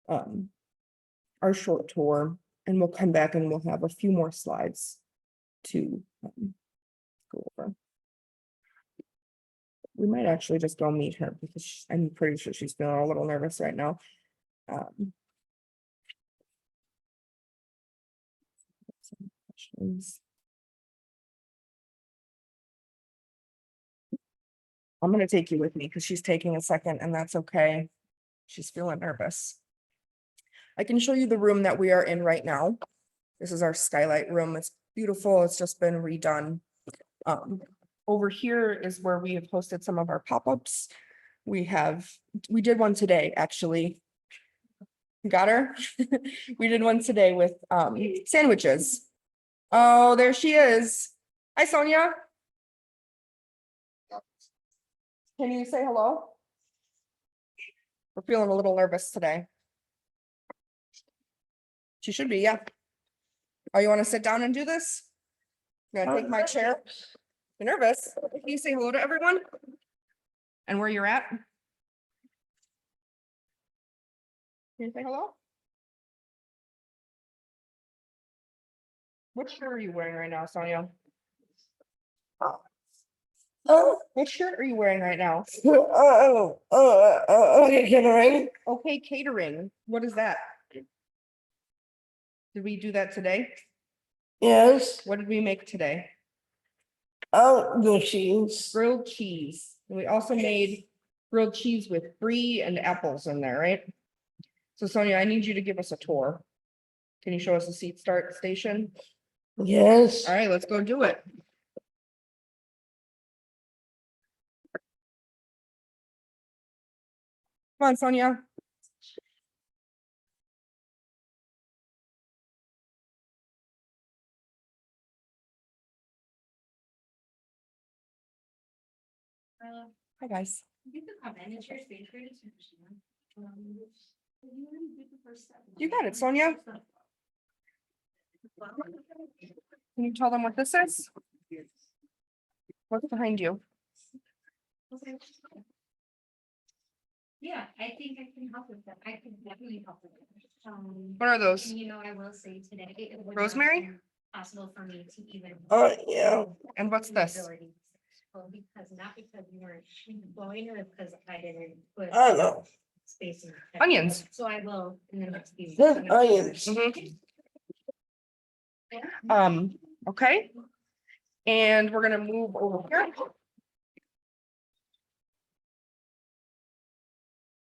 our short tour, and we'll come back and we'll have a few more slides to go over. We might actually just go meet her because I'm pretty sure she's feeling a little nervous right now. I'm gonna take you with me because she's taking a second and that's okay. She's feeling nervous. I can show you the room that we are in right now. This is our skylight room. It's beautiful. It's just been redone. Over here is where we have hosted some of our pop-ups. We did one today, actually. Got her? We did one today with sandwiches. Oh, there she is. Hi, Sonia. Can you say hello? We're feeling a little nervous today. She should be, yeah. Oh, you want to sit down and do this? I'm gonna take my chair. You're nervous? Can you say hello to everyone? And where you're at? Can you say hello? What shirt are you wearing right now, Sonia? Oh, What shirt are you wearing right now? okay, catering. Okay, catering. What is that? Did we do that today? Yes. What did we make today? Oh, good cheese. Grilled cheese. And we also made grilled cheese with brie and apples in there, right? So Sonia, I need you to give us a tour. Can you show us the seat start station? Yes. All right, let's go do it. Come on, Sonia. Hi, guys. You got it, Sonia. Can you tell them what this is? What's behind you? Yeah, I think I can help with that. I can definitely help with it. What are those? You know, I will say today. it would not Rosemary? be Possible for me to even. Yeah. And what's this? Well, not because you weren't going or because I didn't put. I know. Space. in- Onions. So I will in the next few. Onions. Mhm. Okay. And we're gonna move over here.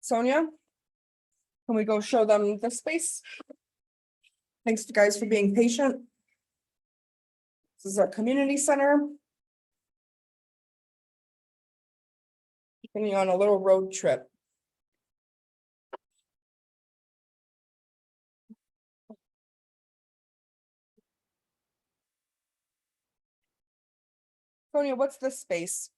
Sonia? Can we go show them the space? Thanks to guys for being patient. This is our community center. Taking you on a little road trip. Sonia, what's this space?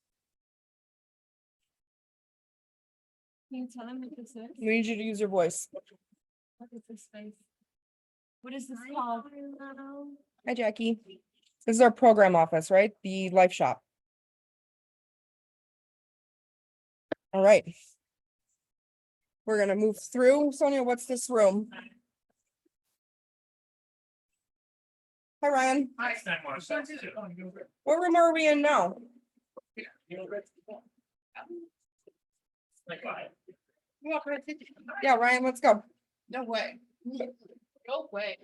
Can you tell them what this is? We need you to use your voice. What is this space? What is this called? Hi, Jackie. This is our program office, right? The life shop. All right. We're gonna move through. Sonia, what's this room? Hi, Ryan. What room are we in now? Yeah, Ryan, let's go. No way. No way.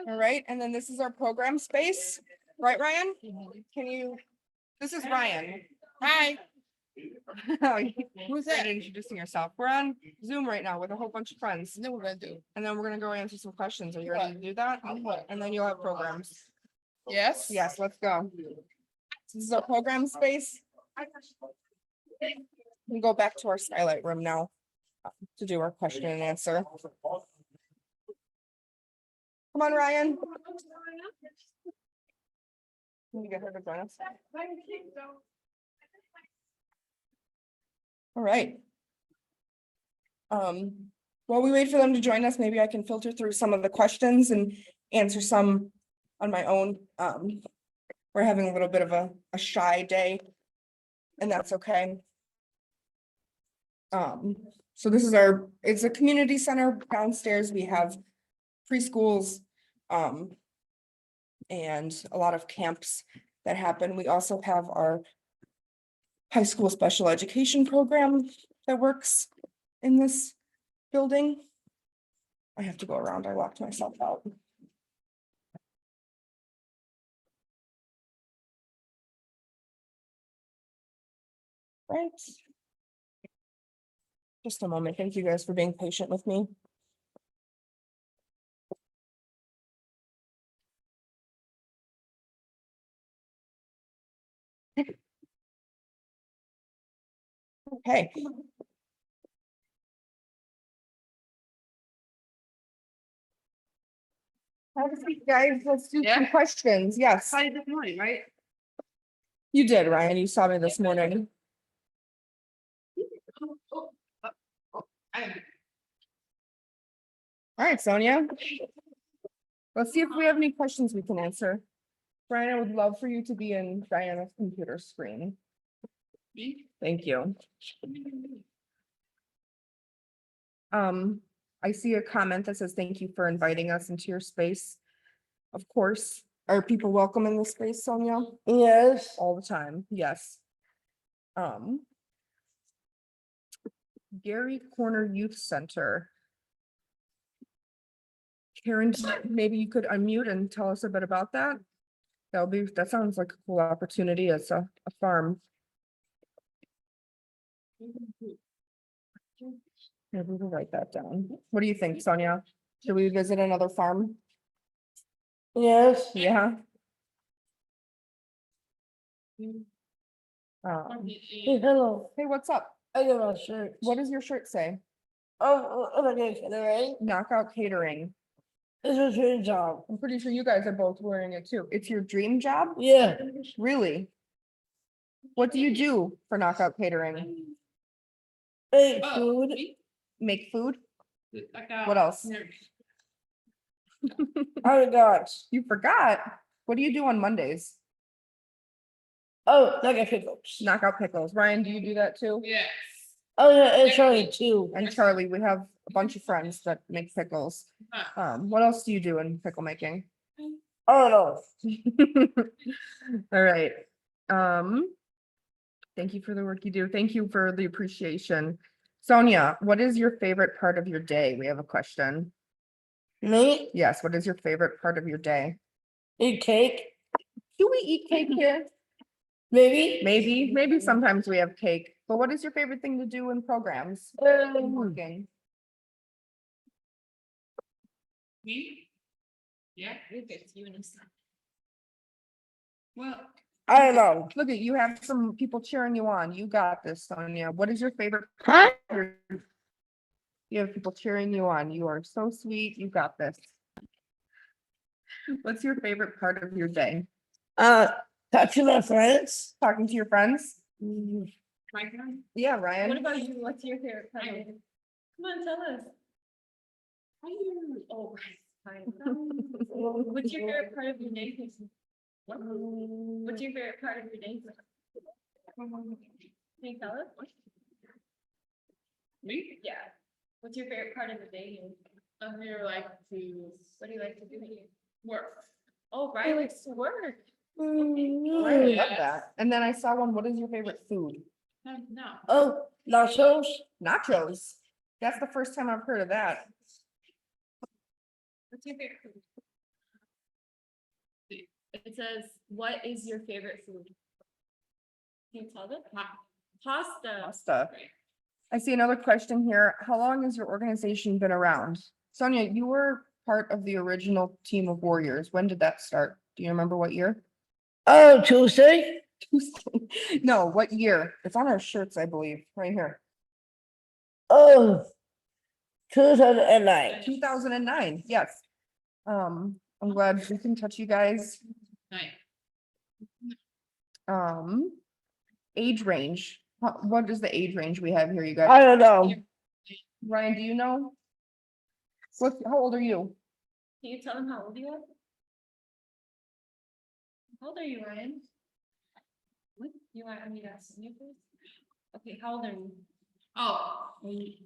All right, and then this is our program space, right, Ryan? Can you, this is Ryan. Hi. Who's that? Introducing yourself. We're on Zoom right now with a whole bunch of friends. Then we're gonna do. And then we're gonna go answer some questions. Are you ready to do that? And then you'll have programs. Yes? Yes, let's go. This is our program space. We go back to our skylight room now to do our question and answer. Come on, Ryan. Can you get her to join us? All right. While we wait for them to join us, maybe I can filter through some of the questions and answer some on my own. We're having a little bit of a shy day, and that's okay. So this is it's a community center. Downstairs, we have preschools, and a lot of camps that happen. We also have our high school special education program that works in this building. I have to go around. I locked myself out. Right. Just a moment. Thank you guys for being patient with me. Okay. Have a seat, guys. Let's do some Yeah. questions. Yes, Hi, this morning, right? you did, Ryan. You saw me this morning. I- All right, Sonia. Let's see if we have any questions we can answer. Brian, I would love for you to be in Diana's computer screen. Me? Thank you. I see a comment that says, thank you for inviting us into your space. Of course, are people welcome in this space, Sonia? Yes. All the time, yes. Gary Corner Youth Center. Karen, maybe you could unmute and tell us a bit about that? That sounds like a cool opportunity. It's a farm. Maybe we'll write that down. What do you think, Sonia? Should we visit another farm? Yes. Yeah. Hey, hello. Hey, what's up? I got my shirt. What does your shirt say? Okay, right? Knockout Catering. This is your job. I'm pretty sure you guys are both wearing it too. It's your dream job? Yeah. Really? What do you do for Knockout Catering? Hey, Oh, food. me? Make food? I got- What else? I got. You forgot. What do you do on Mondays? Oh, I got pickles. Knockout pickles. Ryan, do you do that too? Yes. Oh, yeah, it's only two. And Charlie, we have a bunch of friends that make pickles. What else do you do in pickle making? Oh, no. All right. Thank you for the work you do. Thank you for the appreciation. Sonia, what is your favorite part of your day? We have a question. Me? Yes, what is your favorite part of your day? Eat cake? Do we eat cake here? Maybe? Maybe sometimes we have cake, but what is your favorite thing to do in programs? Working. Me? Yeah. It's you and his son. Well, I don't know. Look at you have some people cheering you on. You got this, Sonia. What is your favorite? Huh? You have people cheering you on. You are so sweet. You got this. What's your favorite part of your day? Talk to my friends. Talking to your friends? my turn. Yeah, What Ryan. about you? What's your favorite part of it? Come on, tell us. Oh, fine. What's your favorite part of your day? Casey? What's your favorite part of your day? Can you tell us? Me? Yeah. What's your favorite part of the day? I'm here like to What do you like to do? work. Oh, Ryan likes to work. I Mm. love that. And then I saw one. What is your favorite food? No. Oh, nachos? Nachos. That's the first time I've heard of that. What's your favorite food? It says, what is your favorite food? Can you tell them? Pasta. Pasta. I see another question here. How long has your organization been around? Sonia, you were part of the original team of warriors. When did that start? Do you remember what year? Oh, Tuesday? No, what year? It's on our shirts, I believe, right here. Oh, 2009. 2009, yes. I'm glad we can touch you guys. Night. Age range. What is the age range we have here, you I guys? don't know. Ryan, do you know? How old are you? Can you tell them how old you are? How old are you, Ryan? What? You want me to ask you first? Okay, how old are you? Oh, 3,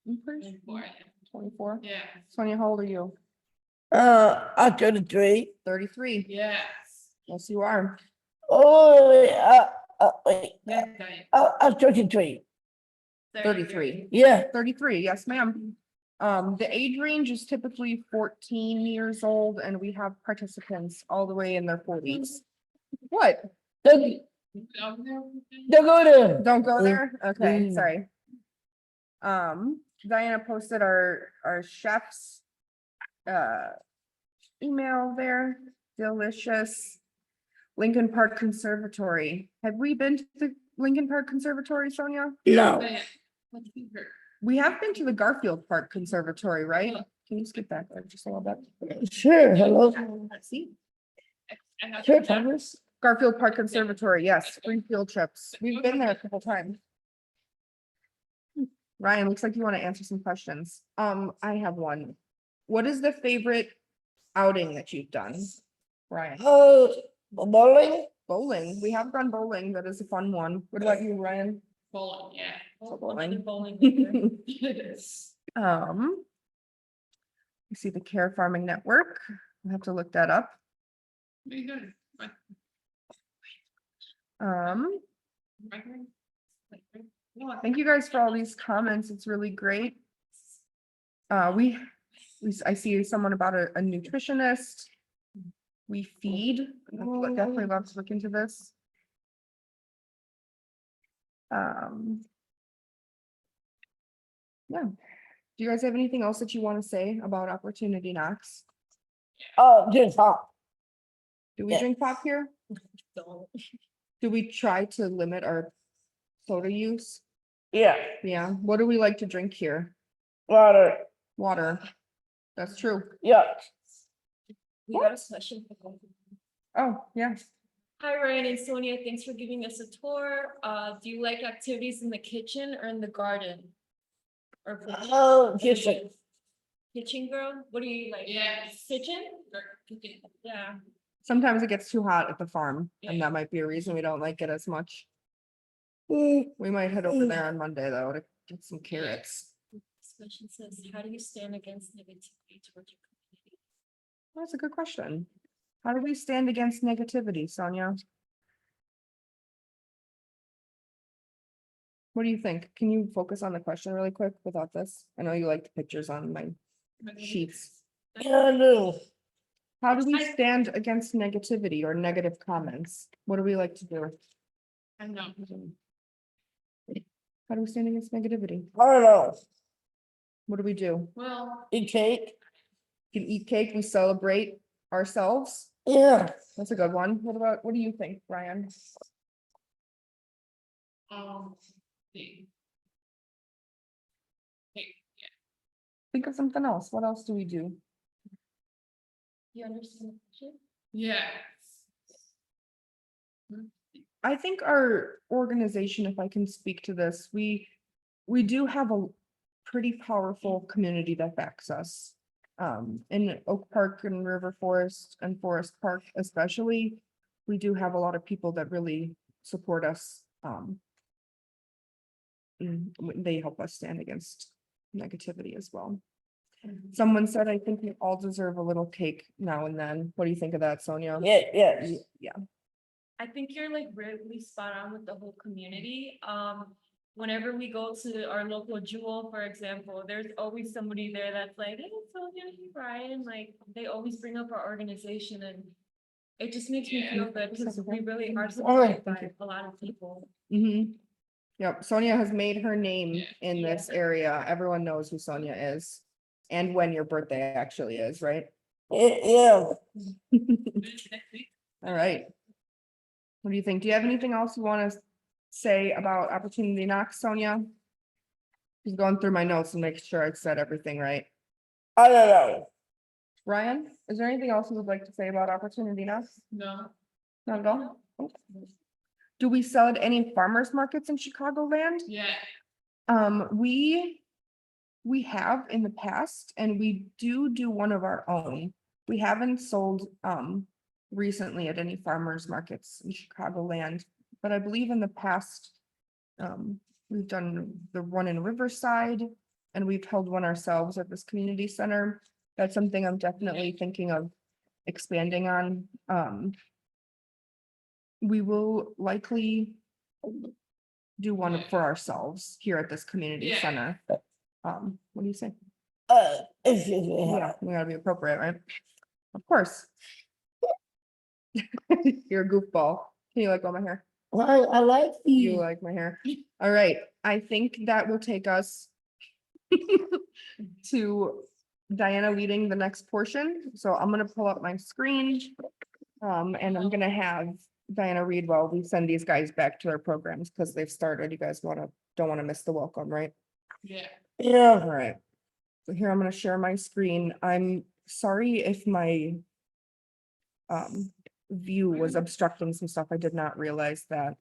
I'm pretty sure. 4. 24. Yeah. Sonia, how old are you? I'm 33. 33. Yes. Yes, you are. Oh, wait, Yes, Diane. I'm 33. 33. Yeah. 33, yes, ma'am. The age range is typically 14 years old and we have participants all the way in their 40s. What? Doug, Down there. Don't go there. Don't go there? Okay, Mm. sorry. Diana posted our chef's email there. Delicious. Lincoln Park Conservatory. Have we been to the Lincoln Park Conservatory, Sonia? No. Oh, yeah. What do you hear? We have been to the Garfield Park Conservatory, right? Can you skip back there just a little bit? Sure, hello. Let's see. I have Sure, to- Thomas. Garfield Park Conservatory, yes, free field trips. We've been there a couple times. Ryan, looks like you want to answer some questions. I have one. What is the favorite outing that you've done? Ryan, Bowling? bowling. We have gone bowling. That is a fun one. What about you, Ryan? Bowling, yeah. Another Bowling. bowling. You see the Care Farming Network. I have to look that up. Very good. Right, Um, right, right. Like, right. No, I Thank you guys for all these comments. It's really great. I see someone about a nutritionist. We feed. I would definitely love to look into this. Yeah. Do you guys have anything else that you want to say about Opportunity Knocks? Oh, just hot. Do we Yeah. drink pop here? Don't. Do we try to limit our soda use? Yeah, Yeah. What do we like to drink here? water. Water. That's true. Yeah. We got a question. for both of you. Oh, yeah. Hi, Ryan and Sonia. Thanks for giving us a tour. Do you like activities in the kitchen or in the garden? Or Oh, kitchen. kitchen girl? What do you like? Yeah. Kitchen? Okay. Yeah. Sometimes it gets too hot at the farm, and Yeah. that might be a reason we don't like it as much. Mm, We might head over there on Monday though to get some carrots. This question says, how do you stand against negativity towards your community? That's a good question. How do we stand against negativity, Sonia? What do you think? Can you focus on the question really quick without this? I know you like the pictures on my sheets. Yeah, I do. How do we stand against negativity or negative comments? What do we like to do? I know. How do we stand against negativity? I don't know. What do we do? Well, Eat cake? We can eat cake, we celebrate ourselves. Yeah. That's a good one. What do you think, Ryan? the- Think of something else. What else do we do? You understand the question? yeah. I think our organization, if I can speak to this, we do have a pretty powerful community that backs us. In Oak Park and River Forest and Forest Park especially, we do have a lot of people that really support us. They help us stand against negativity as well. Someone said, I think we all deserve a little cake now and then. What do you think of that, Sonia? Yeah, yes. Yeah. I think you're like really spot on with the whole community. Whenever we go to our local jewel, for example, there's always somebody there that's like, hey, Sonia, hey, Brian, like, they always bring up our organization and it just makes me feel good because we really are supported by a lot of people. Yep, Sonia has made her name in this area. Everyone knows who Sonia is. And when your birthday actually is, right? Yeah. All right. What do you think? Do you have anything else you want to say about Opportunity Knocks, Sonia? Just going through my notes and making sure I said everything right. I don't know. Ryan, is there anything else you would like to say about Opportunity Knocks? No. Not at all? Do we sell at any farmers markets in Chicagoland? Yeah. We have in the past, and we do one of our own. We haven't sold, recently at any farmers markets in Chicagoland, but I believe in the past, we've done the one in Riverside, and we've held one ourselves at this community center. That's something I'm definitely thinking of expanding on. We will likely do one for ourselves here at this community Yeah. center. What do you say? Excuse me. Yeah, we gotta be appropriate, right? Of course. You're a goofball. Can you let go of my hair? Well, I like You you. like my hair? All right, I think that will take us to Diana leading the next portion. So I'm gonna pull up my screen. And I'm gonna have Diana read while we send these guys back to their programs because they've started. You guys don't want to miss the welcome, right? Yeah. Yeah, All right. So here I'm gonna share my screen. I'm sorry if my view was obstructing some stuff. I did not realize that.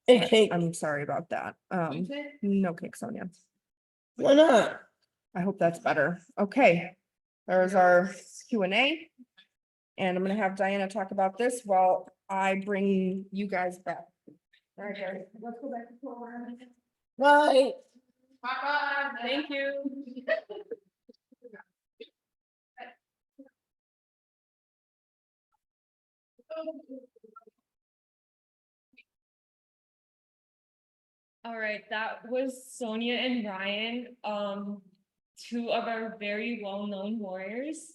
okay, I'm sorry about that. No cake, Sonia. why not? I hope that's better. Okay. There's our Q&A. And I'm gonna have Diana talk about this while I bring you guys back. All right, guys, let's go back to program. Bye. Bye-bye. Thank you. All right, that was Sonia and Ryan, two of our very well-known warriors.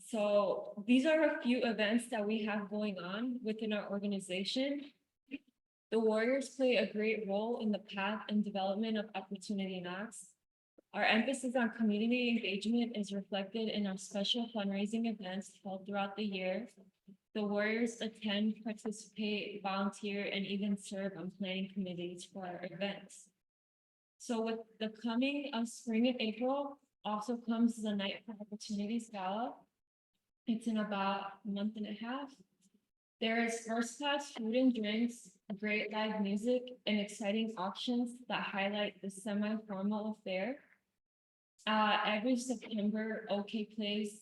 So these are a few events that we have going on within our organization. The warriors play a great role in the path and development of Opportunity Knocks. Our emphasis on community engagement is reflected in our special fundraising events held throughout the year. The warriors attend, participate, volunteer, and even serve on planning committees for our events. So with the coming of spring and April, also comes the Night for Opportunities Gala. It's in about a month and a half. There is first-class food and drinks, great live music, and exciting auctions that highlight the semi-formal affair. Every September, OK Plays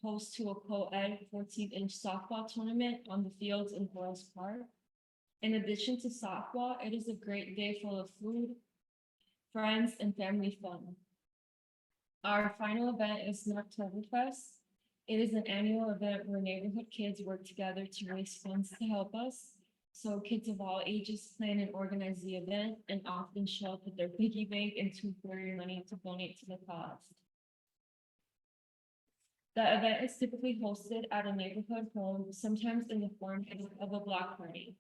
hosts to a co-ed 14-inch softball tournament on the fields in Forest Park. In addition to softball, it is a great day full of food, friends, and family fun. Our final event is Knocktoberfest. It is an annual event where neighborhood kids work together to raise funds to help us. So kids of all ages plan and organize the event and often show up with their piggy bank and temporary money to donate to the cause. The event is typically hosted at a neighborhood home, sometimes in the form of a block party.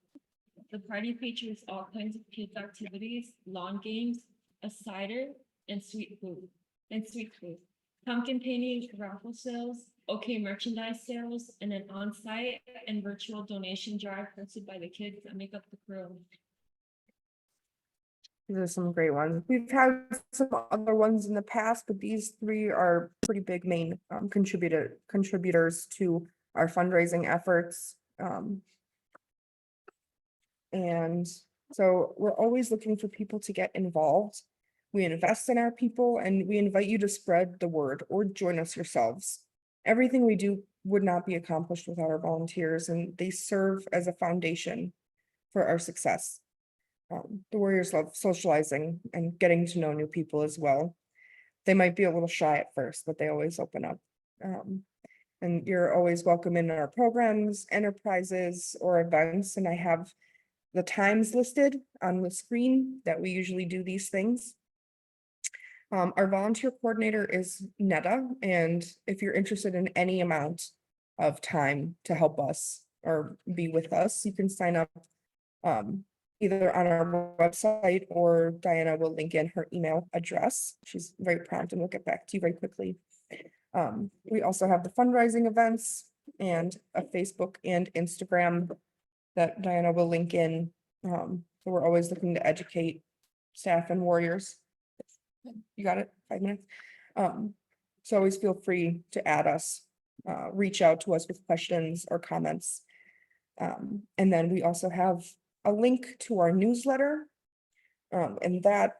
The party features all kinds of kids' activities, lawn games, a cider, and sweet food. Pumpkin painting, raffle sales, OK merchandise sales, and an on-site and virtual donation drive hosted by the kids that make up the crew. These are some great ones. We've had some other ones in the past, but these three are pretty big main contributors to our fundraising efforts. And so we're always looking for people to get involved. We invest in our people and we invite you to spread the word or join us yourselves. Everything we do would not be accomplished without our volunteers, and they serve as a foundation for our success. The warriors love socializing and getting to know new people as well. They might be a little shy at first, but they always open up. And you're always welcome in our programs, enterprises, or events, and I have the times listed on the screen that we usually do these things. Our volunteer coordinator is Netta, and if you're interested in any amount of time to help us or be with us, you can sign up either on our website, or Diana will link in her email address. She's very prompt and we'll get back to you very quickly. We also have the fundraising events and a Facebook and Instagram that Diana will link in. So we're always looking to educate staff and warriors. You got it, 5 minutes. So always feel free to add us, reach out to us with questions or comments. And then we also have a link to our newsletter. And that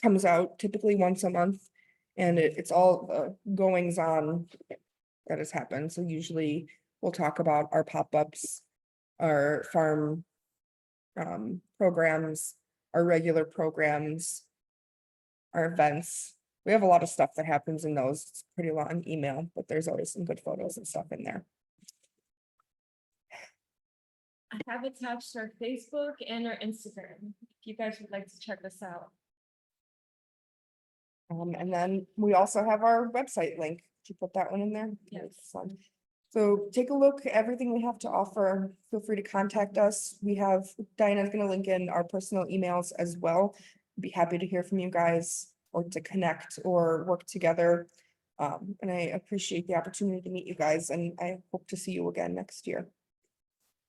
comes out typically once a month. And it's all the goings on that has happened. So usually we'll talk about our pop-ups, our farm programs, our regular programs, our events. We have a lot of stuff that happens in those. It's pretty long email, but there's always some good photos and stuff in there. I have attached our Facebook and our Instagram, if you guys would like to check us out. And then we also have our website link. Did you put that one in there? Yes. So take a look at everything we have to offer. Feel free to contact us. We have, Diana's gonna link in our personal emails as well. Be happy to hear from you guys or to connect or work together. And I appreciate the opportunity to meet you guys and I hope to see you again next year.